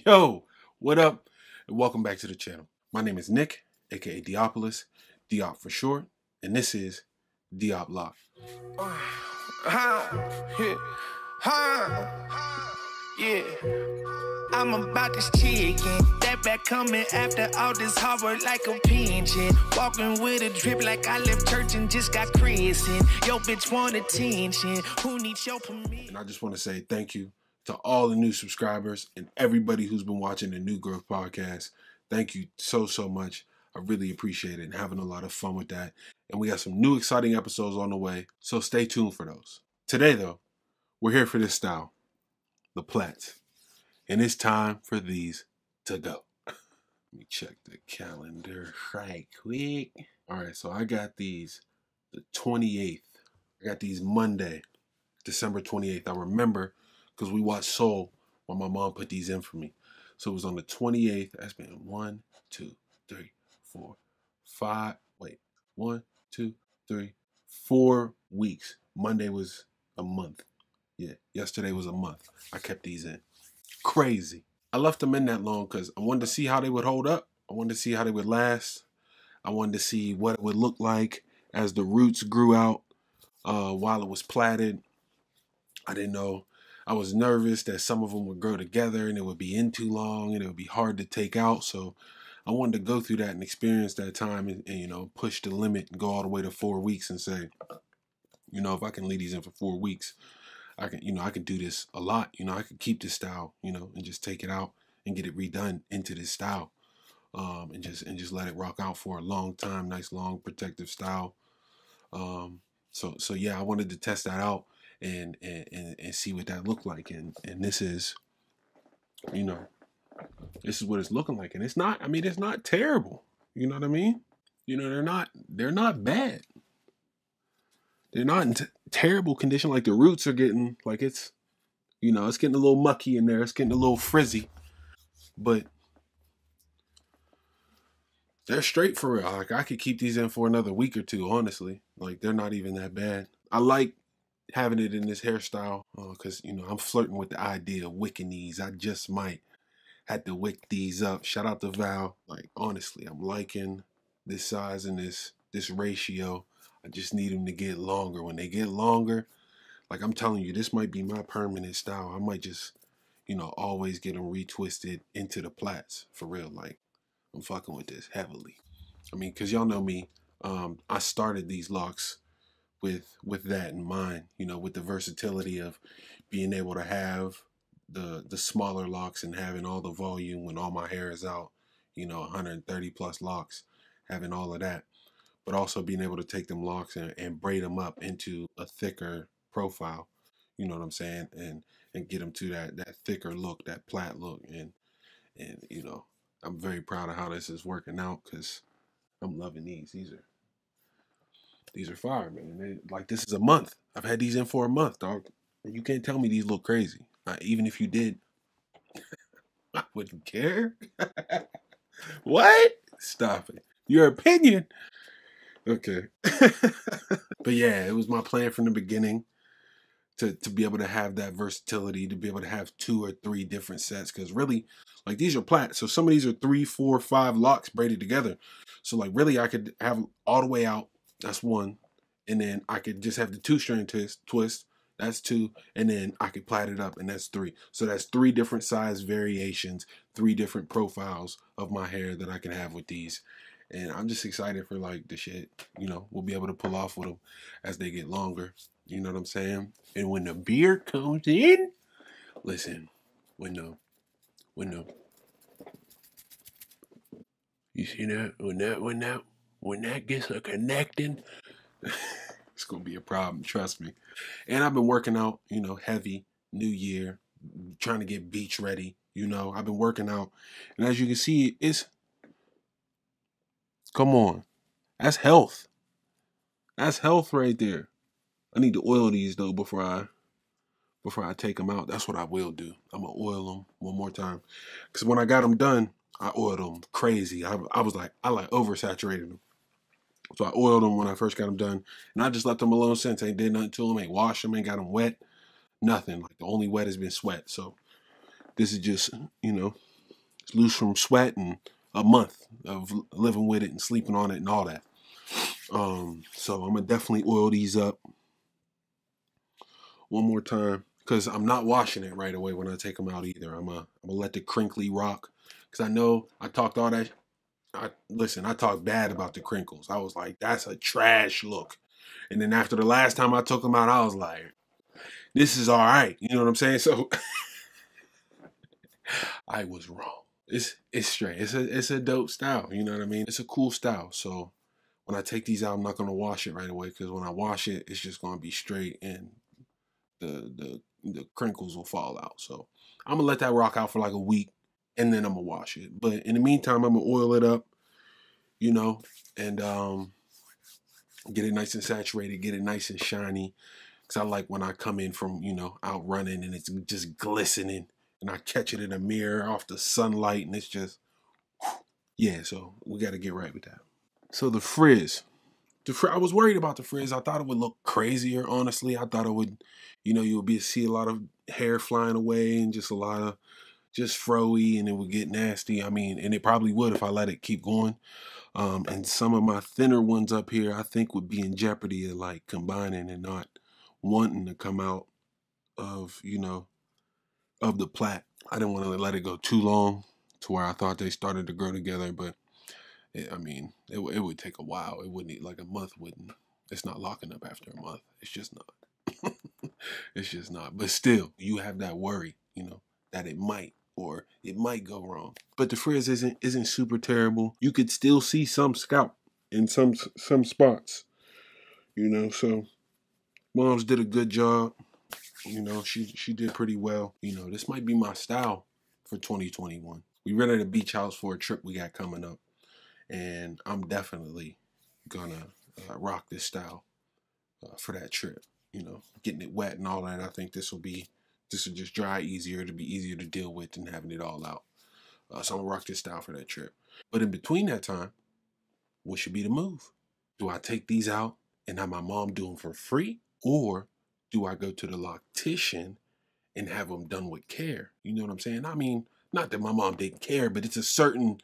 Yo, what up? And welcome back to the channel. My name is Nick, aka Diopolis, Diop for short, and this is Diop Loc. Yeah, I'm about this chicken. That back coming after all this hard work like a pension. Walking with a drip like I left church and just got christened. Yo, bitch want attention. Who needs your permission? And I just want to say thank you to all the new subscribers and everybody who's been watching the New Growth Podcast. Thank you so much. I really appreciate it and having a lot of fun with that. And we got some new exciting episodes on the way, so stay tuned for those. Today, though, we're here for this style, the Plaits. And it's time for these to go. Let me check the calendar right quick. All right, so I got these the 28th. I got these Monday, December 28th. I remember because we watched Soul when my mom put these in for me. So it was on the 28th. That's been 1, 2, 3, 4, 5. Wait, 1, 2, 3, 4 weeks. Monday was a month. Yeah, yesterday was a month. I kept these in. Crazy. I left them in that long because I wanted to see how they would hold up. I wanted to see how they would last. I wanted to see what it would look like as the roots grew out while it was plaited. I didn't know. I was nervous that some of them would grow together and it would be in too long and it would be hard to take out. So I wanted to go through that and experience that time and you know, push the limit and go all the way to 4 weeks and say, you know, if I can leave these in for 4 weeks, I can, you know, I can do this a lot. You know, I could keep this style, you know, and just take it out and get it redone into this style, and just let it rock out for a long time. Nice, long, protective style. So yeah, I wanted to test that out and see what that looked like. And this is, you know, this is what it's looking like. And it's not, I mean, it's not terrible. You know what I mean? You know, they're not bad. They're not in terrible condition. Like the roots are getting, like it's, you know, it's getting a little mucky in there. It's getting a little frizzy, but they're straight for real. Like I could keep these in for another week or two, honestly. Like they're not even that bad. I like having it in this hairstyle because, you know, I'm flirting with the idea of wicking these. I just might have to wick these up. Shout out to Val. Like, honestly, I'm liking this size and this ratio. I just need them to get longer. When they get longer, like I'm telling you, this might be my permanent style. I might just, you know, always get them retwisted into the plaits for real. Like I'm fucking with this heavily. I mean, cause y'all know me. I started these locks with that in mind. You know, with the versatility of being able to have the smaller locks and having all the volume when all my hair is out. You know, 130 plus locks, having all of that. But also being able to take them locks and braid them up into a thicker profile, you know what I'm saying, and get them to that thicker look, that plait look, and you know, I'm very proud of how this is working out because I'm loving these. These are fire, man. Like this is a month. I've had these in for a month, dog. And you can't tell me these look crazy. Even if you did, I wouldn't care. What? Stop it. Your opinion. Okay. But yeah, it was my plan from the beginning to be able to have that versatility, to be able to have 2 or 3 different sets. Because really, like these are plaits. So some of these are 3, 4, 5 locks braided together. So like really I could have all the way out. That's 1. And then I could just have the 2-string twist. That's 2. And then I could plait it up and that's 3. So that's 3 different size variations, 3 different profiles of my hair that I can have with these. And I'm just excited for like the shit, you know, we'll be able to pull off with them as they get longer. You know what I'm saying? And when the beard comes in, listen, when you see that, when that gets a connecting, it's gonna be a problem, trust me. And I've been working out, you know, heavy, new year, trying to get beach ready, you know. I've been working out. And as you can see, it's, come on. That's health. That's health right there. I need to oil these though before I take them out. That's what I will do. I'm gonna oil them one more time. Cause when I got them done, I oiled them crazy. I oversaturated them. So I oiled them when I first got them done. And I just left them alone since. Ain't did nothing to them. Ain't washed them. Ain't got them wet. Nothing. Like the only wet has been sweat. So this is just, you know, loose from sweat, and a month of living with it and sleeping on it and all that. So I'm gonna definitely oil these up one more time, because I'm not washing it right away when I take them out either. I'm gonna let the crinkly rock, because I know I talked all that. I talked bad about the crinkles. I was like, that's a trash look. And then after the last time I took them out, I was like, this is all right. You know what I'm saying? So I was wrong. It's straight. It's a dope style. You know what I mean? It's a cool style. So when I take these out, I'm not gonna wash it right away, because when I wash it, it's just gonna be straight and the crinkles will fall out. So I'm gonna let that rock out for like a week, and then I'm gonna wash it. But in the meantime, I'm gonna oil it up, you know, and get it nice and saturated, get it nice and shiny. Cause I like when I come in from, you know, out running and it's just glistening, and I catch it in a mirror off the sunlight, and it's just, yeah. So we got to get right with that. So the frizz. I was worried about the frizz. I thought it would look crazier, honestly. I thought it would, you know, you would see a lot of hair flying away and just a lot of just froey, and it would get nasty. I mean, and it probably would if I let it keep going. And some of my thinner ones up here, I think, would be in jeopardy of like combining and not wanting to come out of, you know, of the plait. I didn't want to let it go too long to where I thought they started to grow together, but I mean, it would take a while. It wouldn't, like a month wouldn't. It's not locking up after a month. It's just not. It's just not. But still, you have that worry, you know, that it might go wrong. But the frizz isn't super terrible. You could still see some scalp in some spots, you know. So Moms did a good job. You know, she did pretty well. You know, this might be my style for 2021. We rented a beach house for a trip we got coming up, and I'm definitely gonna rock this style for that trip. You know, getting it wet and all that. I think this will just dry easier. To be easier to deal with than having it all out. So I'm gonna rock this style for that trip. But in between that time, what should be the move? Do I take these out and have my mom do them for free, or do I go to the loctician and have them done with care? You know what I'm saying? I mean, not that my mom didn't care, but it's a certain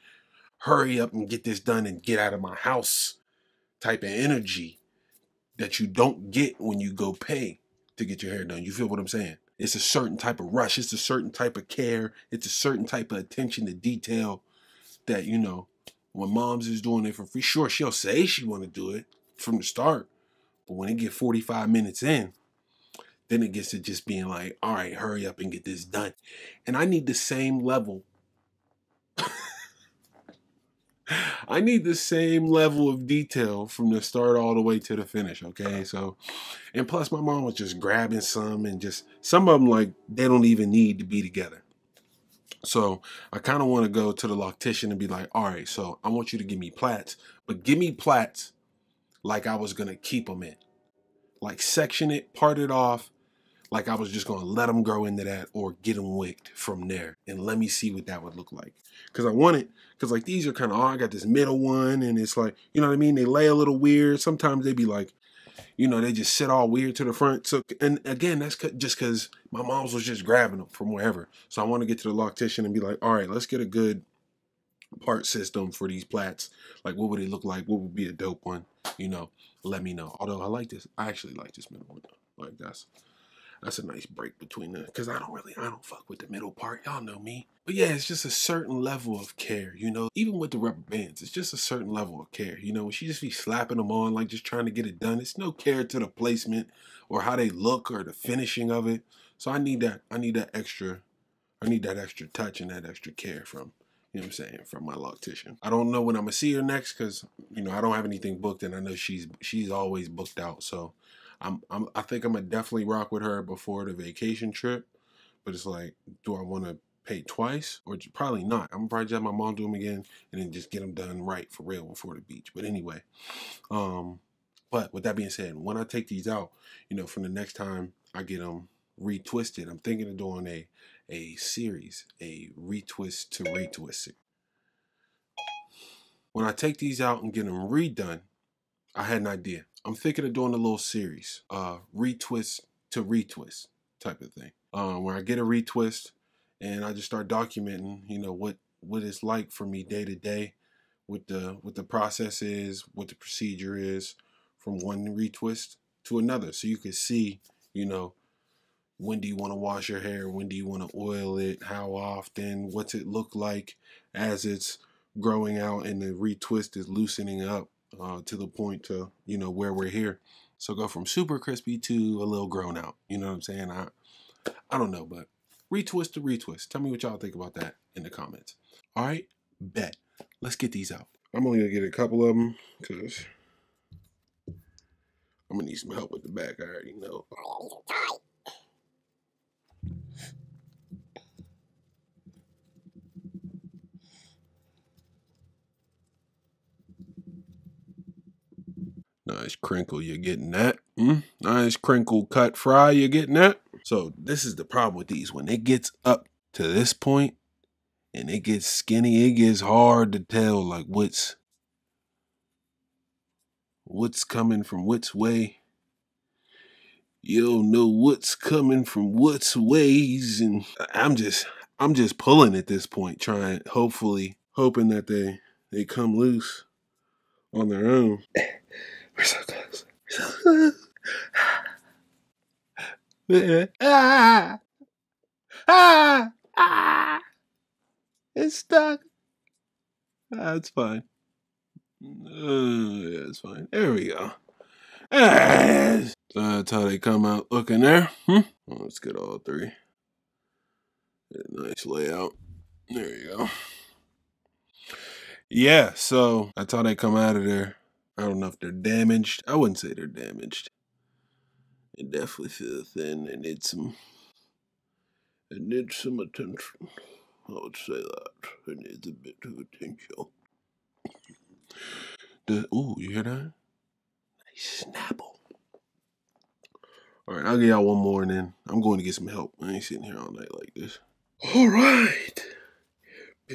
hurry up and get this done and get out of my house type of energy that you don't get when you go pay to get your hair done. You feel what I'm saying? It's a certain type of rush. It's a certain type of care. It's a certain type of attention to detail that, you know, when Moms is doing it for free, sure, she'll say she want to do it from the start. But when it get 45 minutes in, then it gets to just being like, all right, hurry up and get this done. And I need the same level. I need the same level of detail from the start all the way to the finish, okay? So, and plus my mom was just grabbing some, and just some of them, like, they don't even need to be together. So I kind of want to go to the loctician and be like, all right, so I want you to give me plaits, but give me plaits like I was going to keep them in. Like section it, part it off, like I was just going to let them grow into that, or get them wicked from there, and let me see what that would look like. Because I want it, because like these are kind of, I got this middle one, and it's like, you know what I mean? They lay a little weird. Sometimes they be like, you know, they just sit all weird to the front. So, and again, that's just because my mom's was just grabbing them from wherever. So I want to get to the loctician and be like, all right, let's get a good part system for these plaits. Like, what would it look like? What would be a dope one? You know, let me know. Although I like this. I actually like this middle one. Like, that's a nice break between them, because I don't fuck with the middle part. Y'all know me. But yeah, it's just a certain level of care, you know. Even with the rubber bands, it's just a certain level of care. You know, when she just be slapping them on, like just trying to get it done, it's no care to the placement or how they look or the finishing of it. So I need that extra touch and that extra care from, you know what I'm saying, from my loctician. I don't know when I'm gonna see her next, because, you know, I don't have anything booked, and I know she's always booked out. So I think I'm gonna definitely rock with her before the vacation trip. But it's like, do I want to pay twice? Or probably not. I'm gonna probably just have my mom do them again, and then just get them done right for real before the beach. But anyway, but with that being said, when I take these out, you know, from the next time I get them retwisted, I'm thinking of doing a series, a retwist to retwist. When I take these out and get them redone, I had an idea. I'm thinking of doing a little series, retwist to retwist type of thing. Where I get a retwist and I just start documenting, you know, what what it's like for me day to day, what the process is, what the procedure is from one retwist to another. So you can see, you know, when do you want to wash your hair? When do you want to oil it? How often? What's it look like as it's growing out and the retwist is loosening up to the point to, you know, where we're here. So go from super crispy to a little grown out. You know what I'm saying? I don't know, but retwist to retwist. Tell me what y'all think about that in the comments. All right, bet. Let's get these out. I'm only gonna get a couple of them because I'm gonna need some help with the back. I already know. Nice crinkle, you're getting that. Nice crinkle cut fry, you're getting that. So this is the problem with these. When it gets up to this point and it gets skinny, it gets hard to tell like what's coming from which way. You don't know what's coming from which ways, and I'm just pulling at this point, hoping that they come loose on their own. We're so close. We're so close. It's stuck. It's fine. Yeah, it's fine. There we go. So that's how they come out looking there. Well, let's get all three. Nice layout. There you go. Yeah, so that's how they come out of there. I don't know if they're damaged. I wouldn't say they're damaged. They definitely feel thin. They need some attention. I would say that. It needs a bit of attention. Ooh, you hear that? Nice snapple. All right, I'll give y'all one more and then I'm going to get some help. I ain't sitting here all night like this. All right. I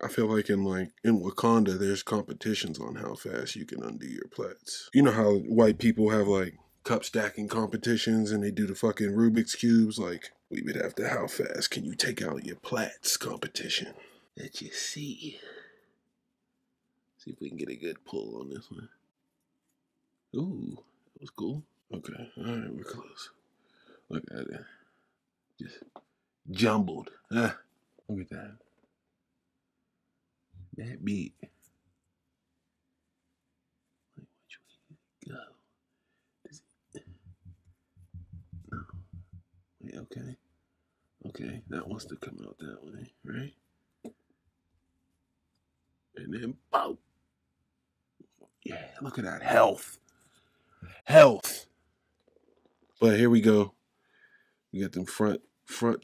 feel like in Wakanda, there's competitions on how fast you can undo your plaits. You know how white people have like cup stacking competitions and they do the fucking Rubik's Cubes? Like, we would have to how fast can you take out your plaits competition. Let you see. See if we can get a good pull on this one. Ooh, that was cool. Okay, all right, we're close. Look at it. Just jumbled. Look at that. That beat. Wait, which way did it go? No. Wait, okay. Okay, that wants to come out that way, right? And then, boom. Yeah, look at that health. Health. But here we go. We got them front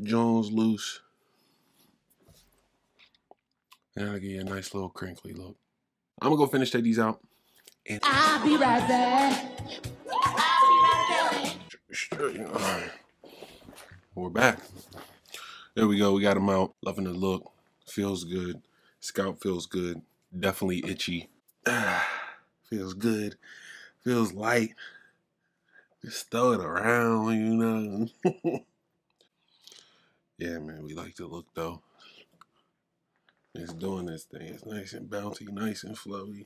Jones loose. And I'll give you a nice little crinkly look. I'm gonna go finish take these out. And I'll be right back. All right. We're back. There we go. We got them out. Loving the look. Feels good. Scalp feels good. Definitely itchy. Feels good. Feels light. Just throw it around, you know. Yeah, man, we like the look though. It's doing this thing. It's nice and bouncy, nice and flowy.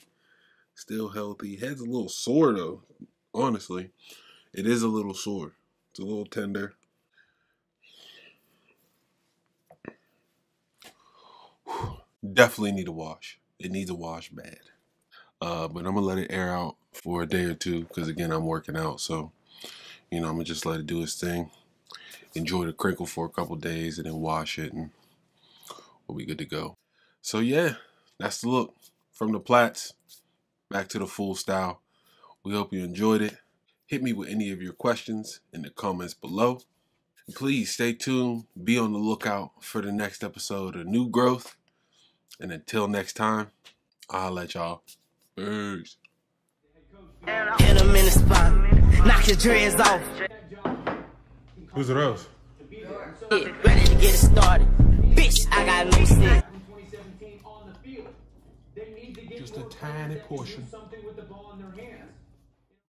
Still healthy. Head's a little sore though. Honestly, it is a little sore. It's a little tender. Definitely need a wash. It needs a wash bad. But I'm gonna let it air out for a day or two because again, I'm working out. So, you know, I'm gonna just let it do its thing. Enjoy the crinkle for a couple days and then wash it and we'll be good to go. So yeah, that's the look from the plaits back to the full style. We hope you enjoyed it. Hit me with any of your questions in the comments below. And please stay tuned. Be on the lookout for the next episode of New Growth. And until next time, I'll let y'all. Peace. Hit him in the spot. Knock your dreads off. Who's it else? Ready to get it started. Bitch, I got no sense. Just a tiny portion. Something with the ball in their hands.